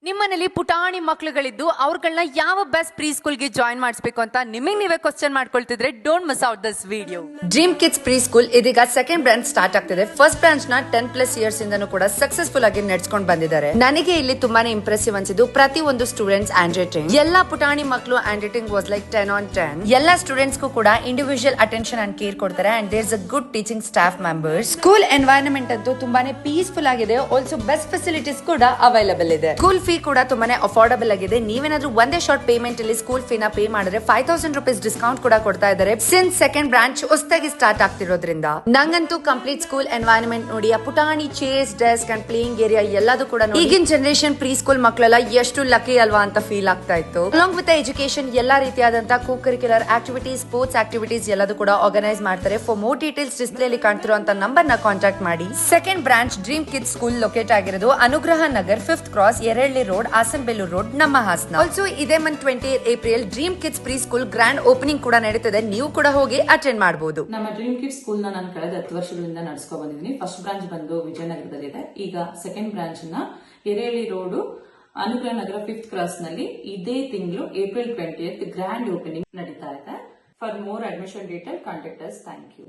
ನಿಮ್ಮನೇಲಿ ಪುಟಾಣಿ ಮಕ್ಕಳುಗಳಿದ್ದು ಅವ್ರಗಳನ್ನ ಯಾವ ಬೆಸ್ಟ್ ಪ್ರೀ ಸ್ಕೂಲ್ಗೆ ಜಾಯಿನ್ ಮಾಡಿಸಬೇಕು ಅಂತ ನಿಮಗೆ ನೀವೇ ಕ್ವಶನ್ ಮಾಡ್ಕೊಳ್ತಿದ್ರೆ don't miss out this video. Dream kids pre school ಇದೀಗ ಸೆಕೆಂಡ್ ಬ್ರಾಂಚ್ ಸ್ಟಾರ್ಟ್ ಆಗ್ತಿದೆ. ಫಸ್ಟ್ ಬ್ರಾಂಚ್ ನ 10+ ಇಯರ್ಸ್ ಇಂದನೂ ಕೂಡ ಸಕ್ಸಸ್ಫುಲ್ ಆಗಿ ನಡೆಸ್ಕೊಂಡು ಬಂದಿದ್ದಾರೆ. ನನಗೆ ಇಲ್ಲಿ ತುಂಬಾನೇ ಇಂಪ್ರೆಸಿವ್ ಅನ್ಸಿದ್ದು ಪ್ರತಿ ಒಂದು ಸ್ಟೂಡೆಂಟ್ಸ್ ಹ್ಯಾಂಡ್ ರೈಟಿಂಗ್. ಎಲ್ಲಾ ಪುಟಾಣಿ ಮಕ್ಕಳು handwriting was like 10 on 10. ಎಲ್ಲಾ ಸ್ಟೂಡೆಂಟ್ಸ್ ಕೂಡ ಇಂಡಿವಿಜುವಲ್ ಅಟೆನ್ಷನ್ ಅಂಡ್ ಕೇರ್ ಕೊಡ್ತಾರೆ and there is a good teaching staff members. School environment ಅಂತೂ ತುಂಬಾನೇ ಪೀಸ್ಫುಲ್ ಆಗಿದೆ. ಆಲ್ಸೋ ಬೆಸ್ಟ್ ಫೆಸಿಲಿಟೀಸ್ ಕೂಡ ಅವೈಲೇಬಲ್ ಇದೆ. ಸ್ಕೂಲ್ ಫೀ ಕೂಡ ತುಂಬಾನೇ ಅಫೋರ್ಡಬಲ್ ಆಗಿದೆ. ನೀವೇನಾದ್ರೂ ಒಂದೇ ಶಾರ್ಟ್ ಪೇಮೆಂಟ್ ಅಲ್ಲಿ ಸ್ಕೂಲ್ ಫೀನ ಪೇ ಮಾಡಿದ್ರೆ 5000 ರೂಪೀಸ್ ಡಿಸ್ಕೌಂಟ್ ಕೂಡ ಕೊಡ್ತಾ ಇದ್ದಾರೆ. ಸಿನ್ಸ್ ಸೆಕೆಂಡ್ ಬ್ರಾಂಚ್ ಹೊಸದಾಗಿ ಸ್ಟಾರ್ಟ್ ಆಗ್ತಿರೋದ್ರಿಂದ ನಂಗಂತೂ ಕಂಪ್ಲೀಟ್ ಸ್ಕೂಲ್ ಎನ್ವೈರನ್ಮೆಂಟ್ ನೋಡಿ, ಆ ಪುಟಾಣಿ chairs, desk and playing area ಎಲ್ಲದೂ ಕೂಡ ಈಗಿನ ಜನರೇಷನ್ ಪ್ರೀ ಸ್ಕೂಲ್ ಮಕ್ಕಳೆಲ್ಲ ಎಷ್ಟು ಲಕ್ಕಿ ಅಲ್ವಾ ಅಂತ ಫೀಲ್ ಆಗ್ತಾ ಇತ್ತು. ಅಲಾಂಗ್ ವಿತ್ ಎಜುಕೇಶನ್ ಎಲ್ಲಾ ರೀತಿಯಾದಂತಹ ಕೋ ಕರಿಕ್ಯುಲರ್ ಆಕ್ಟಿವಿಟೀಸ್, ಸ್ಪೋರ್ಟ್ಸ್ ಆಕ್ಟಿವಿಟೀಸ್ ಎಲ್ಲದೂ ಕೂಡ ಆರ್ಗನೈಸ್ ಮಾಡ್ತಾರೆ. ಫಾರ್ ಮೋರ್ ಡೀಟೇಲ್ಸ್ ಡಿಸ್ಪ್ಲೇ ಅಲ್ಲಿ ಕಾಣ್ತಿರುವಂತ ನಂಬರ್ ನ ಕಾಂಟ್ಯಾಕ್ಟ್ ಮಾಡಿ. Second branch dream kids school locate ಆಗಿರೋದು ಅನುಗ್ರಹ Nagar 5th cross, ಎರಳ್ಳಿ road, ಆಸನ್ಬೆಲ್ಲೂರು road, ನಮ್ಮ ಹಾಸನ. ಆಲ್ಸೋ ಇದೇ month 20 April dream kids pre school grand opening ಕೂಡ ನಡೀತಿದೆ. ನೀವು ಕೂಡ ಹೋಗಿ ಅಟೆಂಡ್ ಮಾಡಬಹುದು. ನಮ್ಮ ಡ್ರೀಮ್ ಕಿಡ್ಸ್ ಸ್ಕೂಲ್ ನಾನು ಕಳೆದ 10 ವರ್ಷಗಳಿಂದ ನಡೆಸ್ಕೊ ಬಂದಿದ್ದೀನಿ. ಫಸ್ಟ್ ಬ್ರಾಂಚ್ ಬಂದು ವಿಜಯನಗರದಲ್ಲಿದೆ. ಈಗ ಸೆಕೆಂಡ್ ಬ್ರಾಂಚ್ ನ ಎರೇಳಿ ರೋಡ್, ಅನುಗ್ರಹ ನಗರ 5th ಕ್ರಾಸ್ ನಲ್ಲಿ ಇದೇ ತಿಂಗಳು ಏಪ್ರಿಲ್ 20th ಗ್ರ್ಯಾಂಡ್ ಓಪನಿಂಗ್ ನಡೀತಾ ಇದೆ. For more admission detail contact us. Thank you.